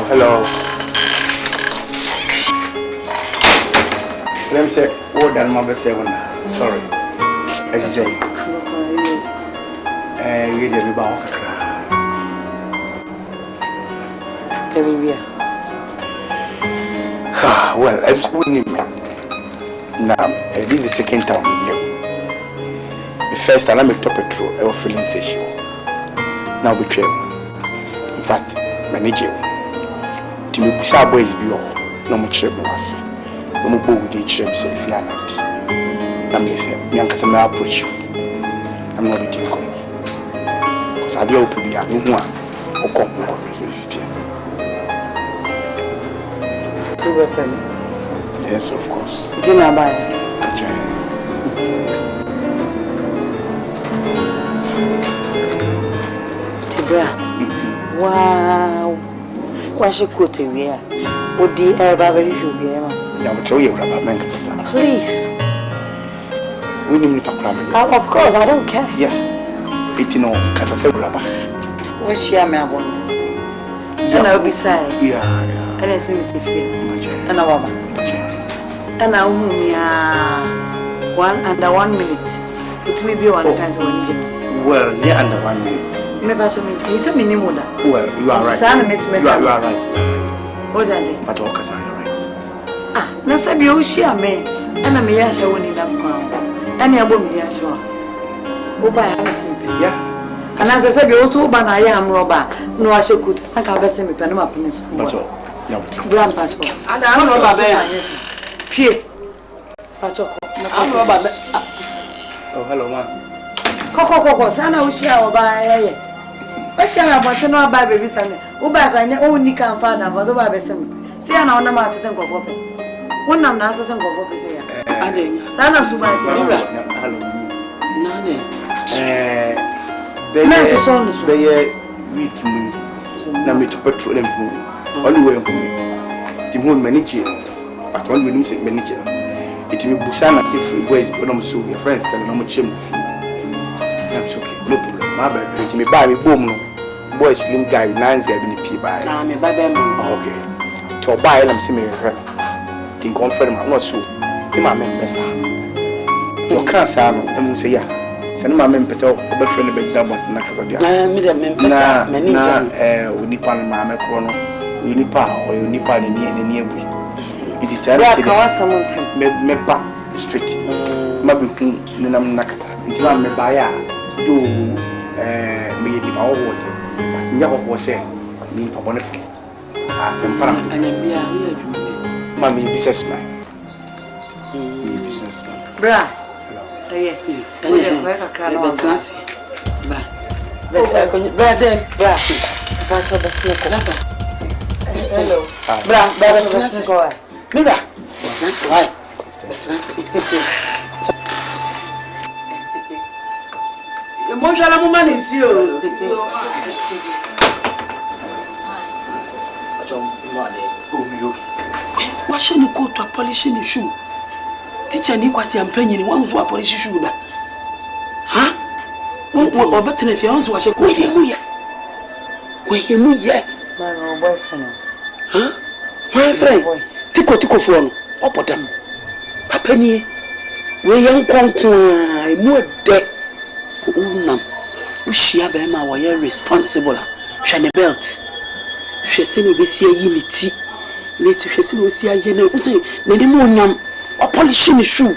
hello. Let me say, what that mother say one. Sorry. As you say. We did about well, I'm winning. Now, this is the second time with you. The first time I'm a top petrol, I was feeling sexual. Now we travel. In fact, manage you. To me, push our boys be all. No more trouble, was. No more with each other, so if you are not. I'm saying, young as I approach you. I'm not with you. Because I do open the other one or come conversation. Yes, of course. Dinner by. Tibra. Wow. What's your coat here? What the air baby should be? Now tell you about Manchester. Please. We need to cram. Of course, I don't care. Yeah. It's no Catasa rubber. Which year may I want? And I'll be sad. Yeah. And I see it here. And a woman. And I will one under 1 minute. It may be one kind of one. Well, yeah, under 1 minute. Maybe it's a minimum. Well, you are right. You are right. What does it? But all cars are right. Ah, Nasabi Oshia me, and I may ask you in that crown. And I won't be as well. Go by Hamilton. Yeah. And as I said, you also ban I am robber. No, I should could. I can't send me Panama Peninsula. But all. Grandpa. And I'm robber. Pie. I'm robber. Oh, hello, man. Coco, Sana Oshia or by. But she want to know about baby Sunday. Go back and only can find out what about some. See, I know my assistant go for me. One of my assistant go for me. I didn't. Sana Subati. Hello. None. They week moon. Now me to petrol them moon. Only way for me. The moon manager. But only when you say manager. It will be Busana if we boys when I'm so your friends tell them I'm chim. That's okay. No problem. My bad. It may buy me boom. Boy slim guy, nice guy in the pee by. Nah, me buy them. Okay. To buy them similar. Think confirm I'm not sure. The man pesa. You can't say I'm say yeah. Send my men pesa over friend the job but na kasadia. Me dem pesa manager. We need pan ma me krono. We need pa or you need pa ni ebu. It is said that me pa street. Ma bi kun ni nam na kasa. Nti ma me ba ya do me di pa wo. Nya ko say ni papa ne fo asempara anambia we adwuma mama businessman businessman bra eh we dey work akra no ba dem bra to the snake laba hello bra to the snake me bra that's why bonjour la maman ici Why should you go to a polishing the shoe? Teacher Nikwasi and Penny, one who are polishing shoe. Huh? Or better if you want to watch a good year. Wait, you move yet. My boyfriend. Huh? My friend, Tico phone. Up with them. Papany, we young conqueror, more dead. She have been our responsible. Shiny belt. She said, we see a unity. Let's see a yellow. Say, Nedimonium, or polishing the shoe,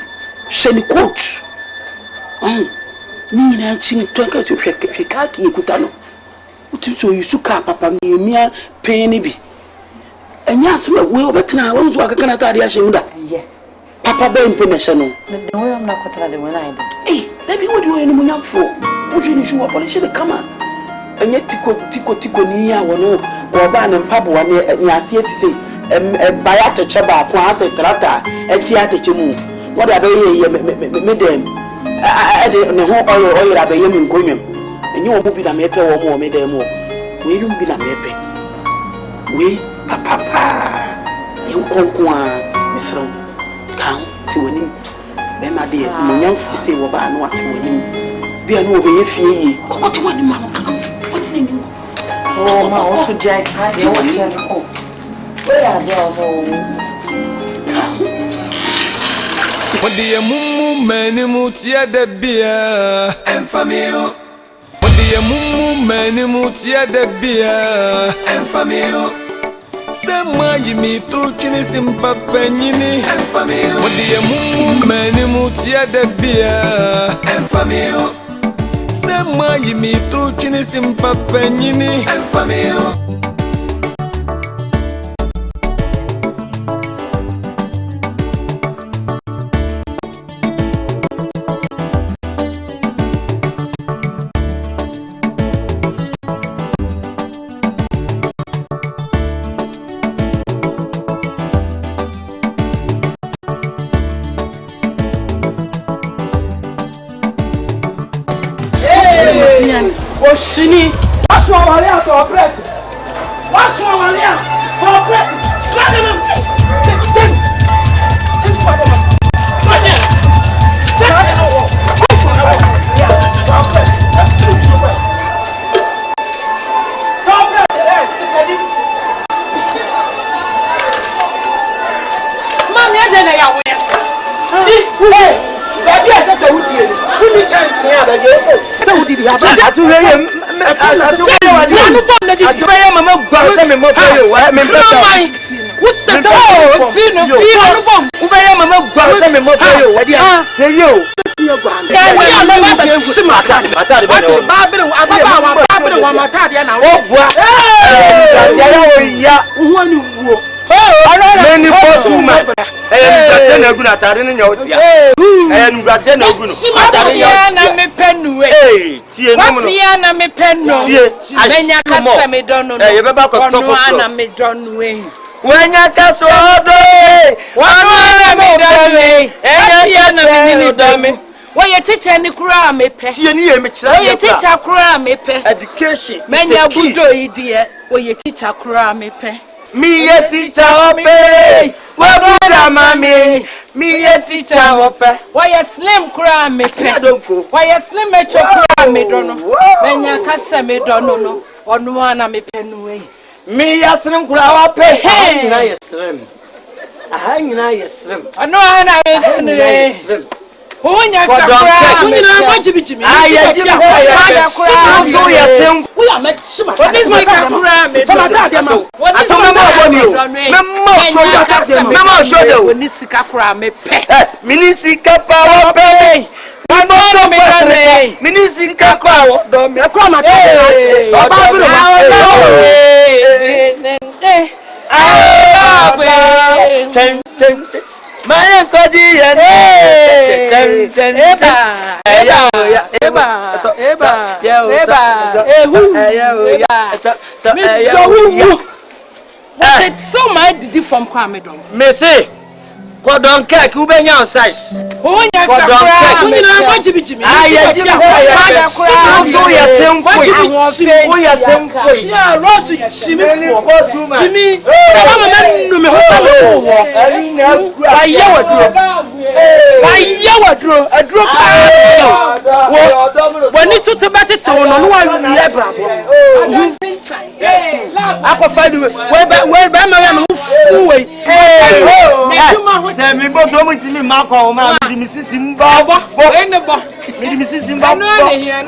shiny coat. Nina, chin, twinkle to Shekaki, Kutano. What you suka, Papa, mere penny. And yes, we will better now. Once I can attend the Ashunda. Yeah. Papa Ben Penation. The way I'm not quite the one I do. Eh, that be what you are in the for. What you shoe up polishing the camera. And yet, Tico, near one or ban and Papa, and Yasia to say, Bayata Chaba, Quas, a trata, and Tiata Chimu. What are they, madam? I didn't know how oil are the young Quimium. And you won't be a mape or more, madam. We don't be a mape. We, Papa, you conquer, Miss Rowe. Count to winning. Then, my dear, my young say, what I know what to winning. Be an over if you what you want, Mamma. Oh, my also Jack, I don't Where are you? What do you mumu many mutia de beer and famio? What do you mumu many mutia de beer and famio? Sama yimi to kinisim papenini and famio. What do you mumu many mutia de beer and famio? Sama yimi to kinisim papenini and famio. Oshini, what's wrong with you for bread? What's wrong with you for bread? Why teacher ni kura me pe? Why teacher kura me pe? Education. Menya budo idie. Why teacher kura me pe? Me ye teacher ope. Wabura mami. Me ye teacher ope. Why slim kura me pe? Why slim me chokura me dono? Menya kasa me dono no. Onu ana me pe nuwe. Me ya slim kura ope. Hey, na ye slim. Aha nyina ye slim. Onu ana me pe nuwe. Onya sakura me na majibijimi. Aye jibu aye. So ye tem. We are met shima. Oni sakura me. Asoma ma boni o. Memo show you. Oni sakura me pe. Minisika power pe. Ono me done. Minisika power do me. Akwa ma te. Mayan kodi ya so my did from Kwamedon. Me say Kodon cake ubenya size. Onya sakura me na majibijimi. Aye so ya tempo. Oya tempo. Ya Rosu chimi fo. Chimi. Mama me no me ho. Aye wadro. Adro pa. Woni so to beti to no wa lebra bo. Akofadu we ba ma me fu we. Se mi bo to mo timi ma ko ma mi mi sisi mba bo mi sisi mba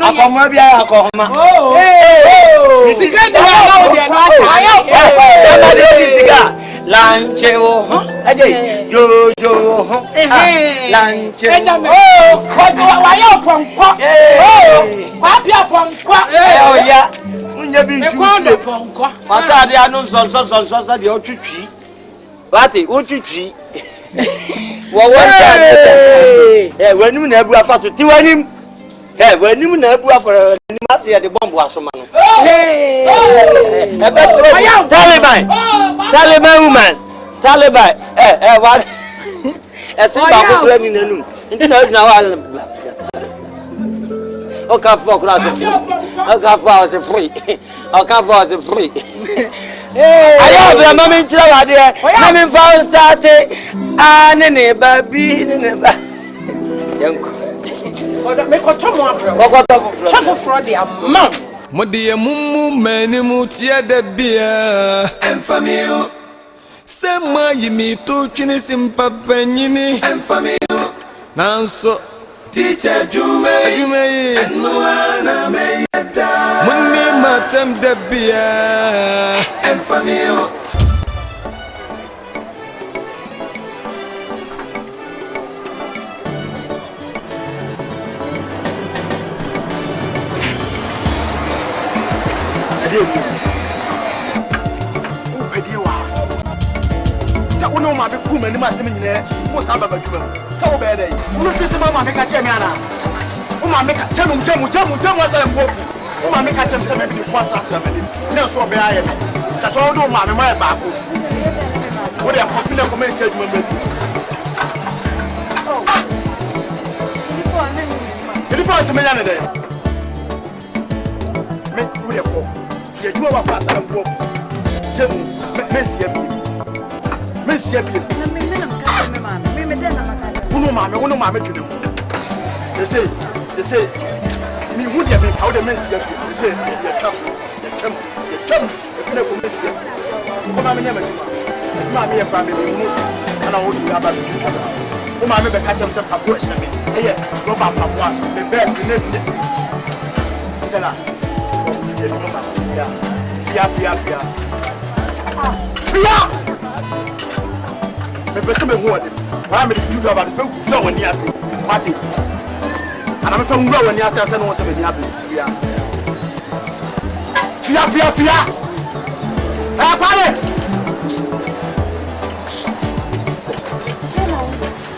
akoma bia akoma mi sisi Sika de wa na no asa ba de sika lanche o ade yo ho lanche kodo wa ya ponko wa pia ponko ya unya bi kodo ponko mata de anu so de otwitwi bati otwitwi wo wanim na abu afa so ti wanim wanim na abu afa ni mase de bomb asoma no Taliban woman Taliban what ese ba ko kura ni nanum nti na wa o ka fo kura so free o ka fo free ayo bra mama nchira wade na me fa start ne baby ne ba yanko odo me ko to mo abro chafo frodi amam Modi ya mumu meni mutia de bia enfamio Sema yimi to twini simpa panyini Enfamio Nanso Teacher Jume Enwana meyada Muni matem debia Enfamio Uno ma be kuma ni ma se nyina echi wo sa baba dwuma sa wo be dey uno fi se ma me ka che me ana wo ma me ka jamu asa mbo wo ma me ka che me se me bi ko asa asa me ne so be aye me cha so do ma me ma e ba ko wo de ko fi ne ko me se dwuma me Ele pode me yana dey me wo de ko fi dwuma wa ko asa mbo jamu me se bi Monsieur Bill. Uno mama dwene mu. They say me hu de me ka wo de Monsieur Bill. They say ye kafu. Ye kam. E fina ko Monsieur. Ko ma me nyama dwuma. Ma me ye fa me mu so. Ana wo du aba bi ka. Ko ma me be ka chem se pa bo ehye me. Eye, no ba pa bo. Me bet ne bi. Stella. Ye no ma. Fia. Fia! Me pese me hu ade wa me disi aba de pe gu woni ase mate ana me fe hu woni ase ase no se me dia be fia pale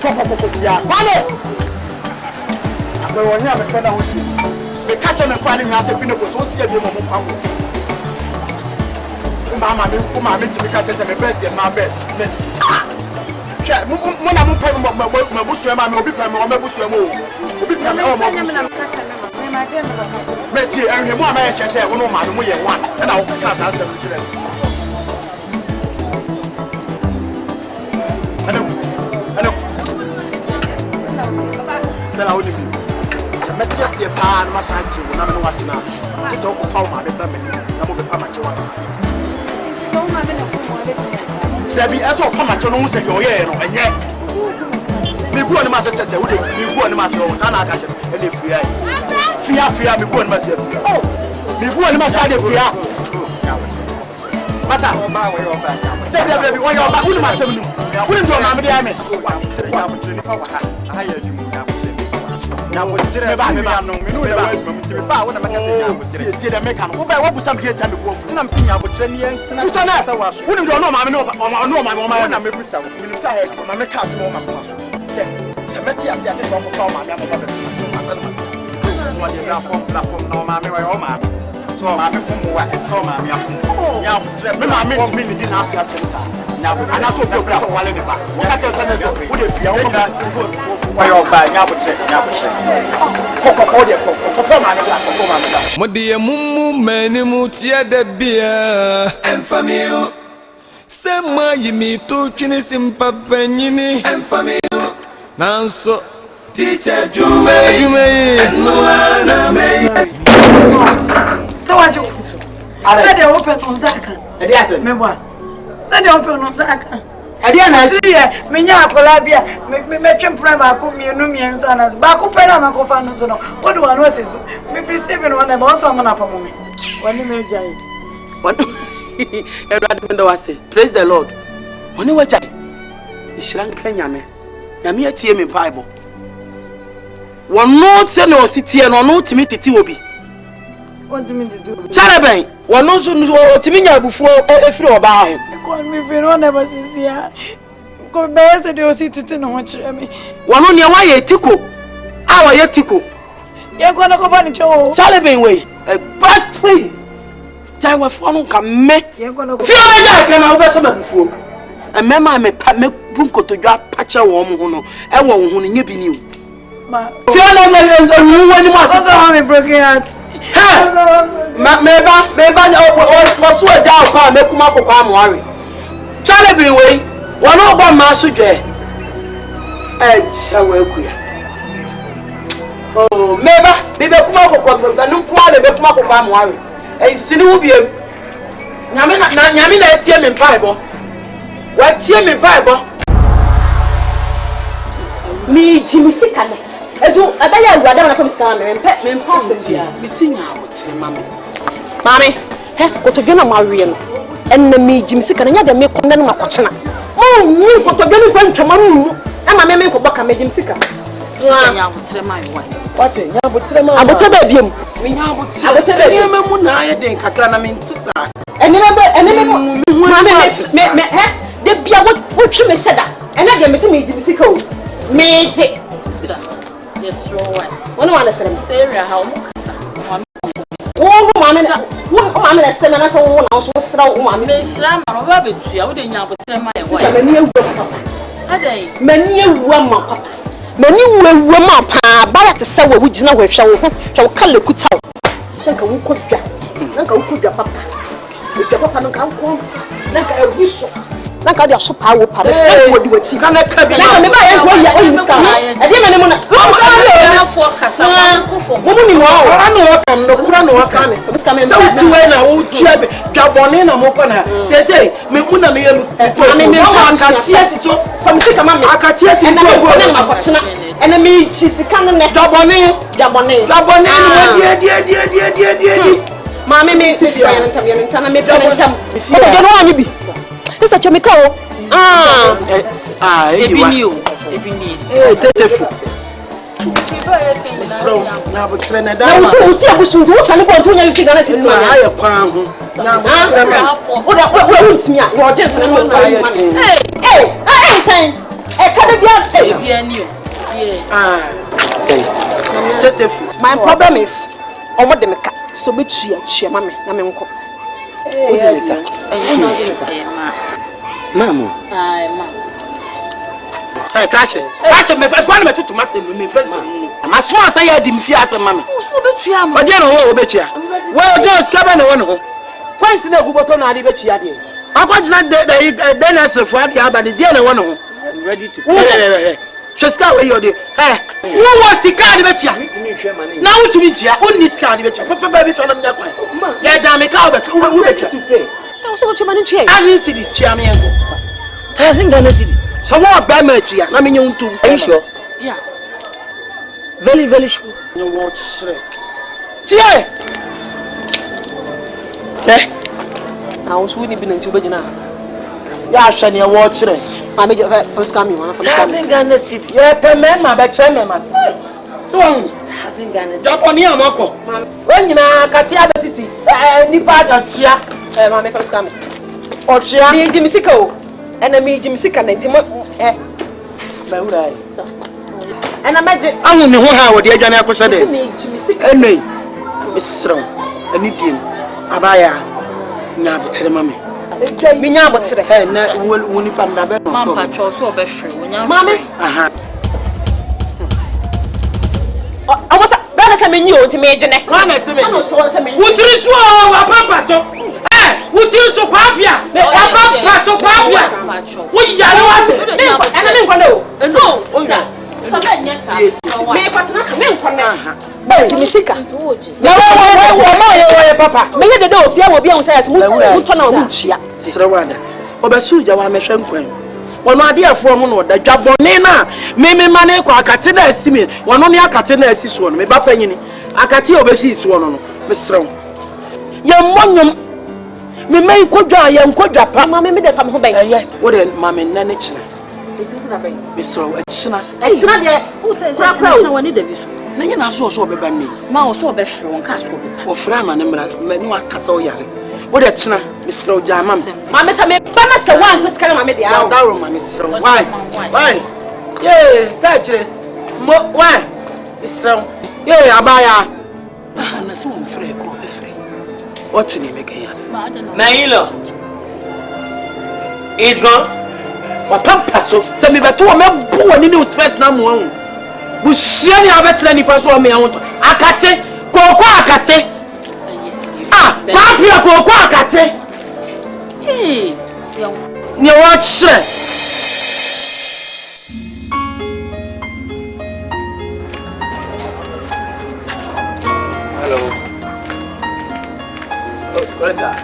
ko fia pale abe woni ame fe na ho si me ka che me kwa ni ase fi ne ko so si e bi mo kwa wo Mama me ti ka che me bet ma bet Mona mo pe mo busu ma me obi pe me o me busu mo obi pe me o mo busu me ti enhwe mo ama ye che se wo no ma me mo ye one e na wo ka sa asem kire ano sala woni bi se meti ase pa na ma sa nchi wo na me no watena ti se wo ko fa wo ma be pa me na mo be pa ma che wa sa so ma me na ko mo le Debi eso pama chono mu se yo ye no enye mi guo ni ma se wo de mi guo ni ma se wo sa na aka che e le fia mi guo ni ma se oh mi guo ni ma sa de fia masa ba wo yo ba debi wo yo ba uni ma se mu uni ndo ma me de ame ya mo tini pa wa ha ya ju mu ya mo tire me ba no me no de me ba wo na ma ka se ya mo tire tie de me ka no wo ba wo bu sam de ta me ko tina me sin ya bo tire ni en tina sa wa so uni ndo no ma me no ma na me bu sa wo me sa he ma me ka se mo ma ko se me ti ase ate so ko pa ma me mo ba be asa na ma de platform no ma me wa yo ma so ma me fu mo wa so ma me afu ya tire me ma me ti me ni di na ase ate sa ana so bi o so wale de ba wo ka che sa na so wo de fia wo ba why you buy nya ko de ko ma la Modi mumu meni mutie de bia Enfamio Sema yimi to twini simpa panyini Enfamio Nanso Teacher Jume Enwana meyada So what you say they open on Zaka me boy say they open on Zaka Adia na si ye menya akola bia me twempra ba ko mienu miensa na ba ko pera ma ko fa no so no odu wa no asisu me free Stephen wona ba so na pa mo me woni me jai woni Edward Mendo wase praise the Lord woni wa jai ishran kanya me nyame atie me bible wono se no sitie no no timi titi obi wonti do chareben wono so timi nya abufuo efiri oba ho Call me for never sincere. Go best the city no watch me. One on your way, Tico. Our Yetico. You're gonna go on Joe. Charlie way. A bad tree. Jai was one come me. You're gonna go. Feel like I can over some before. And Mamma may bunko to drop patch a woman who know. I won't who you be new. Feel like you must have me broken heart. Meba was so a job, make Marco come worry. Charlie way, one of one master jay. Edge, I will queer. Oh, Meba, they make Marco come, the new quality make Marco come worry. A Sinubian Yamina, Tiam in Bible. What you me Bible? Me Jimmy Sikane. Edu abaya awurade na fam sika me pass it here. Me sing out, mommy. Mommy, kotodwe na mawie no. Enne me Jimmy Sikane nya de me konde no makochena. Oh, me kotodwe no fa ntwama mu. Ama me ko boka me Jimmy Sika. Nya abotre mai wai. What nya abotre ma? Abotre ba biem. Me nya abotre. Abotre ba biem mu na aye den kakra na me ntisa. Enne me mommy me de bia wo twe me hyeda. Enne de me se me Jimmy Sika o. Me je. Yes, right. One want to say area how mukasa. Oh, mommy na say na so wo na so sra wo mommy. Me sra ma no ba betua wo de nya abotre mai wai. Mani ewu papa. Adai. Mani ewu ma papa. Mani ewu ma pa ba ya te se wo gina wo hwe wo hwe wo kale kuta wo. Senka wo kodwa. Nanka wo kodwa papa. Kodwa papa no kan ko. Nanka ebuso. Nanka dia so pa wo pa. Wo di wachi. Kana ka bi. Nanka me ba ya go ya o yin ska. E dey mane mo na. Na for kasa ko Mo ni mo. Ana wo kam no kura no wo kam. Ska me. So tu we na wo tua be. Dwabone na mo ko na. Say me mu na me yelu. Me akatia si so. Fam sika ma me. Akatia si to go na makotena. Ene me chi sika no ne. Dwabone. Die. Mama me say yantam me yantam. Ko de no ani bi. Mr. Chemika o. Ebi ni. Tetefu. Sro. Na botre na da. Na uti abushuntu wo sane ko ntonya yuti gana tin na aye kwan ho. Wo ntimi a wo je sane mo sen. Kada bia Ebi ani o. Say. Tetefu. My problem is omo de meka so be chia mama na me nko. Mamu. Ai ma. Hey, catch me. One me to me person. Ma so asa ya di mfi asa mama. So betua ma. Ode no wo betua. Wo just ka na wo no. Kwansi na guboto na ade betua de. Akwa gina de na sefo ade abade de na wo no. Ready to. Sheska we yode. Wo wo sika ade betua. Na wo tumi tia, onni sika ade betua. Papa ba bi so na mnya kwan. Ya da me ka wo betua. So what you man chia? Azin cities chia me enko. Azin Ghana city. So what ba ma chia na me nyuntum. Are you sure? Yeah. Very sure. You watch Shrek. Tie. I was winning bin nti obegina. Ya hwe ne watch Shrek. Ma me first come you first come. Azin Ghana city. Yeah, pe me ma be che me ma. So Azin Ghana city. Japoni amako. When nyina katia be sisi. Nipa da chia. Ma me first come. O chia. Me Jimmy Sika o. Ena me Jimmy Sika na nti mo ba wura. Ena maje. Ahu me ho ha wo de adwane akose de. Me Jimmy Sika. Enei. Misrem. Ani dim. Abaya. Nya botere ma me. Me nya botere. Na woni pam da be no so. Mama cho so be free. Wonya. Mama. Aha. Awosa ba na se me nyi o nti me gene. Wa na se me. Ano so se me. Wutiri so wa papa so. Wutiri so kwa apia. Wa papa so kwa apia. Wo yare wa te. Ena me nkwane o. No, sister. Sister me nyesa. Me kwatena se me nkwane. Jimmy Sika. Na wo ma ye papa. Me ye de do ofia wo bia wo say as mu to na wo nchia. Sira wada. Obesuja wa mehwe nkwan. Wono ade afo mu no da dwabone na me mane kwa akate na asimi. Wono ne akate na asi so no me ba panyini. Akate obesi so no no. Me sira. Ye mmonyom. Me mai kodwa ye nkodwa pa. Mama me de fam ho ben. Wo de mama nane china. Etu so na ben. Me sira achina. Achina de Who says that wani da bi so? Na ye na so obeba ni. Ma wo so be free won ka so be. Wo fra ma ne mra me no akasa o yare. Wo de china me sira ja mam. Mama say me ba na say one fit carry mama de Ya out. da ro ma me sira. Why? Yeah, touch mo why? Sira. Yeah, abaya. Ah, na so mo frɛ ko be frɛ. What you name again yes? Nailo is gone. Wa pampa so. Se me beto o me bu woni news first na mo hu. Bu sia ni abetra nipa so o me hu to. Akate, koko akate. Ah, papia koko akate. Eh, Ni wa chre. Hello. Oh, Greta.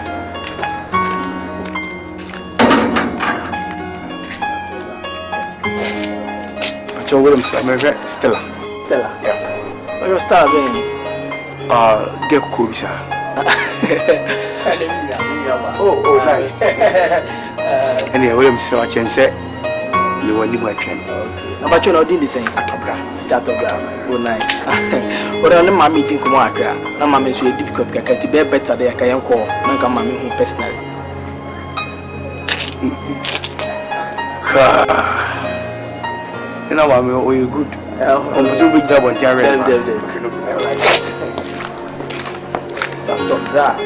But your Williams, I'm Stella. Stella. Yeah. What your star being? Get cool, sir. Oh, nice. Anyway, Williams, so I can say, you want to train. But you know, did the same. Start of oh, nice. But on my meeting, come on, now, mamma, so difficult to be better than I can call, and come mammy personally. You know, I'm good. I'm too big job on Terry. Start of that.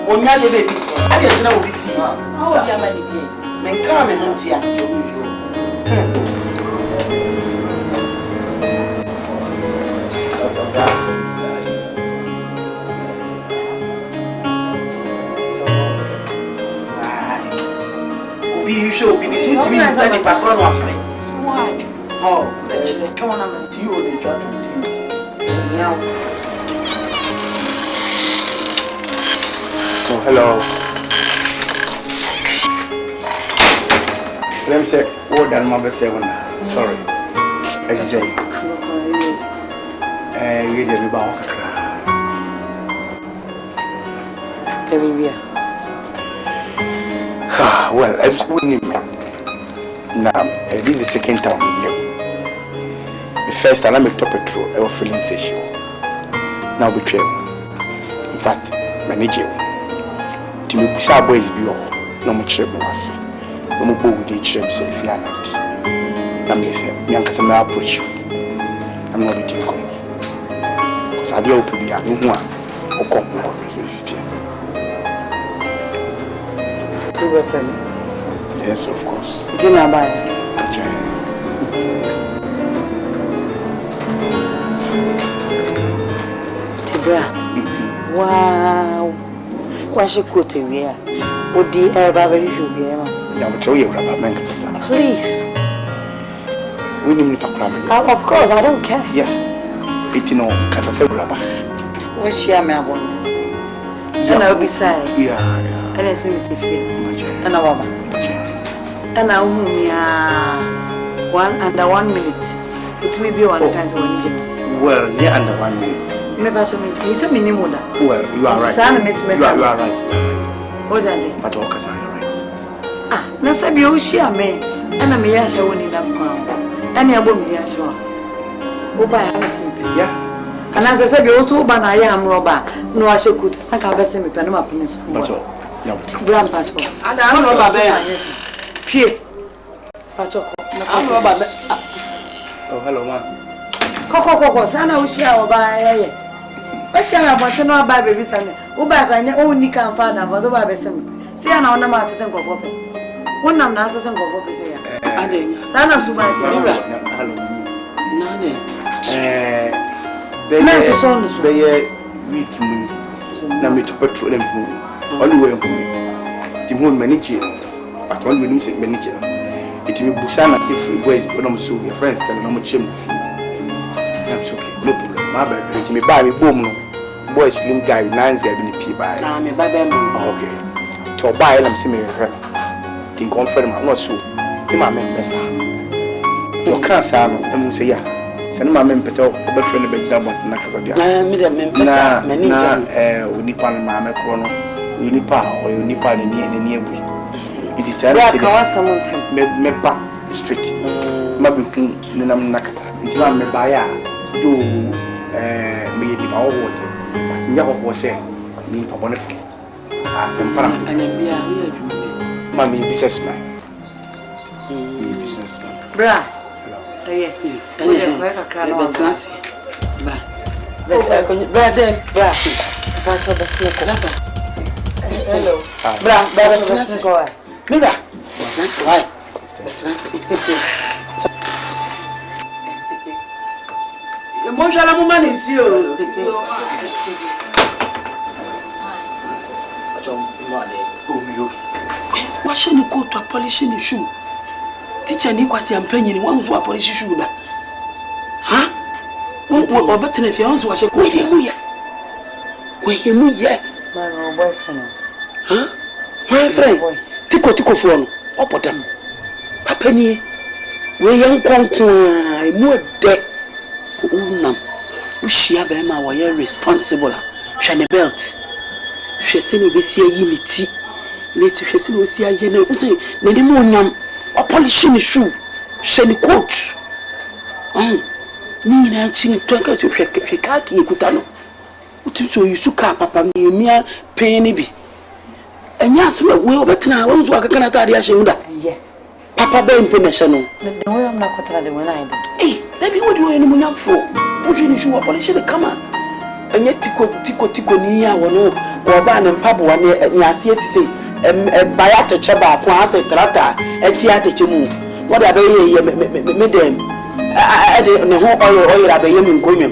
Onya de baby. I didn't know we feel. Oh, yeah, my dear. Men come isn't here. Be you show be the 2 3 inside the background was great. What? Oh, come on, I'm to you or the judgment. Now. Oh, hello. Let me say, what that mother say one. Sorry. I say. You didn't buy well, I'm winning. Now, this is the second time with you. The first time I'm a top petrol, I was feeling sexual. Now we travel. In fact, manage you. To me, Busa boys be all. No much trouble was. No more with each other, so if you are not. I'm yes, I'm approach you. I'm not with you. Because I do open the other one or come more. Yes, of course. Dinner by. Tibra. Wow. What's your coat here? What the air barber you should be? Now, tell you about my son. Please. We need to come. Of course, I don't care. Yeah. It's no Catasa rubber. Which year may I want? And I'll be sad. Yeah. And I see it here. And a woman. And I one under 1 minute. It may be one kind of one. Well, yeah, under 1 minute. Maybe it's a minimum. Well, you are right. You are right. What does it? But all cars are right. Ah, Nasabi Oshia me, and I may ask you in that crown. And I won't be as well. Oh, by yeah. And as I said, you also ban I am robber. No, I should could. I can't send me Panama Peninsula. Grandpa. And I'm robber bear. Pie. I'm robber. Oh, hello, man. Coco, Sana Ushia or by. But shall I want to know about baby Sunday? Who back and your own Nick and father, but over the same. See, I know no master and go for me. One of the answers and go for me. I didn't. Sana Subati. Hello. None. They week moon. Now me to petrol them moon. Only way for me. The moon manager. But one will say manager. It will be Busana if we boys when I'm so your friends tell them I'm chim. That's okay. No problem. My bad. It may buy me boom. Boy slim guy, nice guy in the pee by. Now me buy them. Okay. To buy them similar. Think confirm I'm not sure. The man pesa. You can't say I'm say yeah. Send my members out over friend the job on Nakasadia. Nah, we need one mamma chrono. You need power or you need power in the nearby. It is a someone me back street. Maybe Nunam Nakasa. Until I'm a buyer. Do me the power water. Never was saying, me for one of some parang and then be a weird mammy businessman. Businessman. Bra. Why should you go to a polishing shoe? Teacher Nick was the opinion one who a polish shoe. Huh? o better if you want to watch it. Wait, you yeah. My boyfriend. Huh? My friend. Tiko phone. Up with them. Papa ni. We young conquer. More dead. Unam. Ushia bema wa ye responsible. Shane belt. Shesi ni besi unity. Let's shesi ni besi ayene. Use ne demo nyam. O polish ni shoe. Shane coat. Ni na chini twanka to hwe kaki ekuta no. Ututu yusuka papa miemia peni bi. Enya so we obetena wonzo akaka tade ahye hunda. Yeah. Papa be impemesha no. The way I'm not kotara de when I do. Eh, that be what you enu munyamfo. Wohwe ni shu polish de kama. Enya tiko ni ya wono oba na mpabo wa ne ase etise baya teche ba ko ase trata eti ateche mu. What abe ye me dem. Ne ho oyo ra be ye mu nkonwem.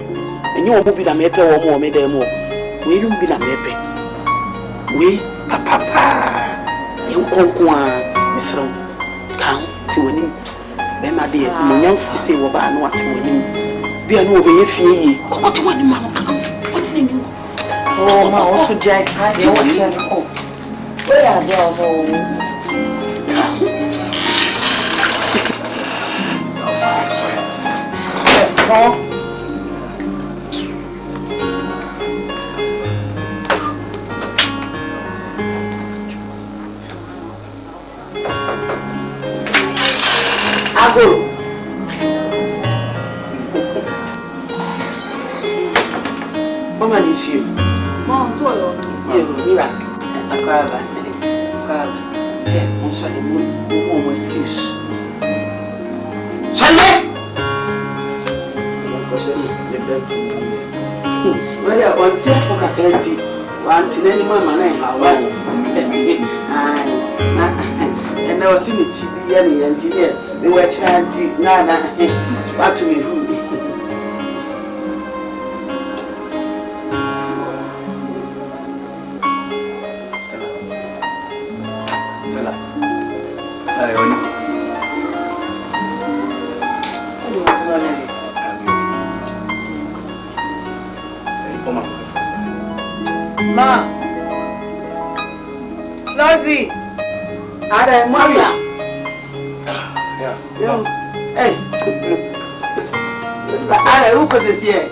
Enye wo bi na mepe wo mo me dem wo. We yum bi na mepe. We papa. Yen konkwa misro. Kan ti woni. Be ma de munyamfo se wo ba no ate woni. Bia no obeye fie yi. Ko ti woni ma no kan. Woni ni. Oh, ma also Jack. I don't want to go. Where are they all? Ago. Mama is you. Mom, so You Iraq. Akaba. Yeah, I'm sorry. Mom was excuse. Sunday. Well, yeah, on tip for Kakati. One to any mama name. And I was in the TV and TV. They were chanting, Nana, what to me who. Ma. Lozi. Ada Maria. Yeah. Yo. Hey. Ada who was here?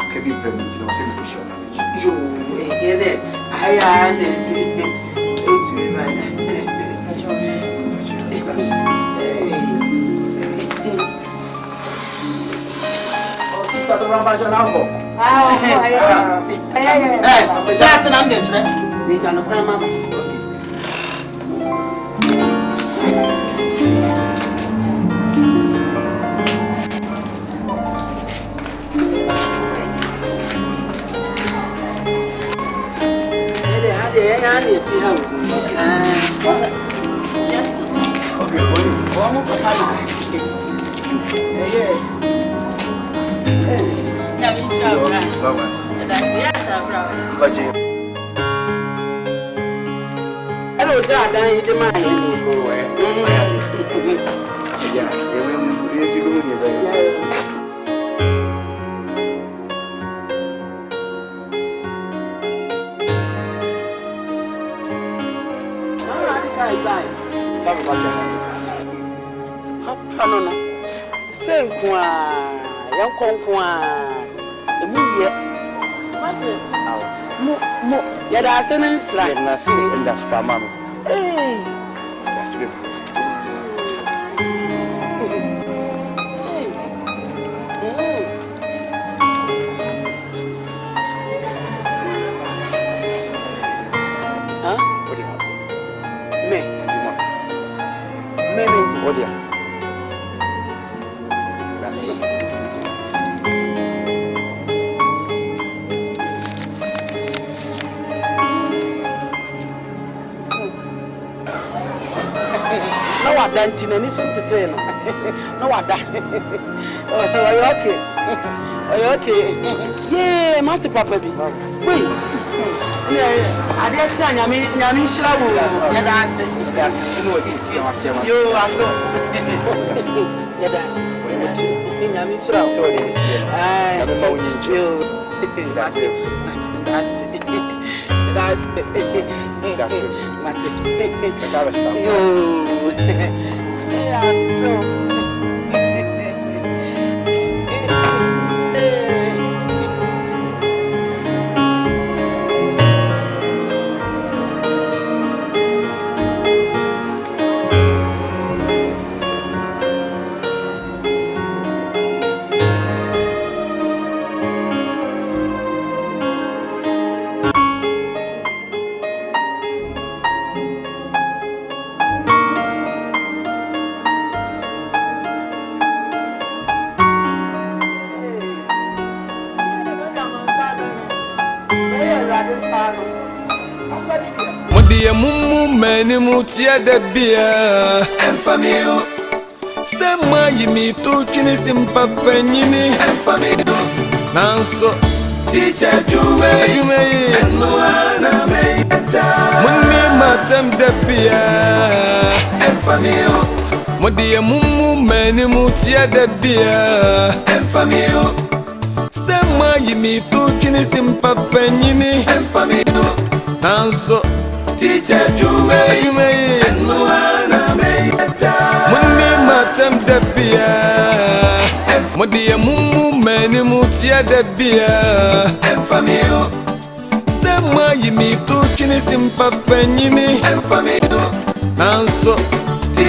Skebi permit no se me show na. Yo, here aya na ti. Oti me Start around by your number. Just an ambulance. We can no mama. Hello, Dad. I did my Papa, say, young conqua, the movie. Mo, yet I send in slack, and that's for mamma. Hey, that's good. Huh? What do you want? Me. What do you want? That's good. No, I don't in any sort of thing. No, I don't. Are you okay? Are you okay? Yeah, Master Papa. Wait. I didn't say Yami Shrabu. You are so. Yadas. In Yamisra. So they I don't know you. That's it. Modiye mumu meni mutia de bia enfamio Sema yimi tu chini simpa penyini enfamio Nanso Teacher jume Enuana meyeta Muni matem de bia enfamio Modiye mumu meni mutia de bia enfamio Sema yimi tu chini simpa penyini enfamio Nanso Teacher jume Enuana meyeta Muni matem de bia Modiye mumu meni mutia de bia enfamio Sema yimi tu chini simpa penyini enfamio Nanso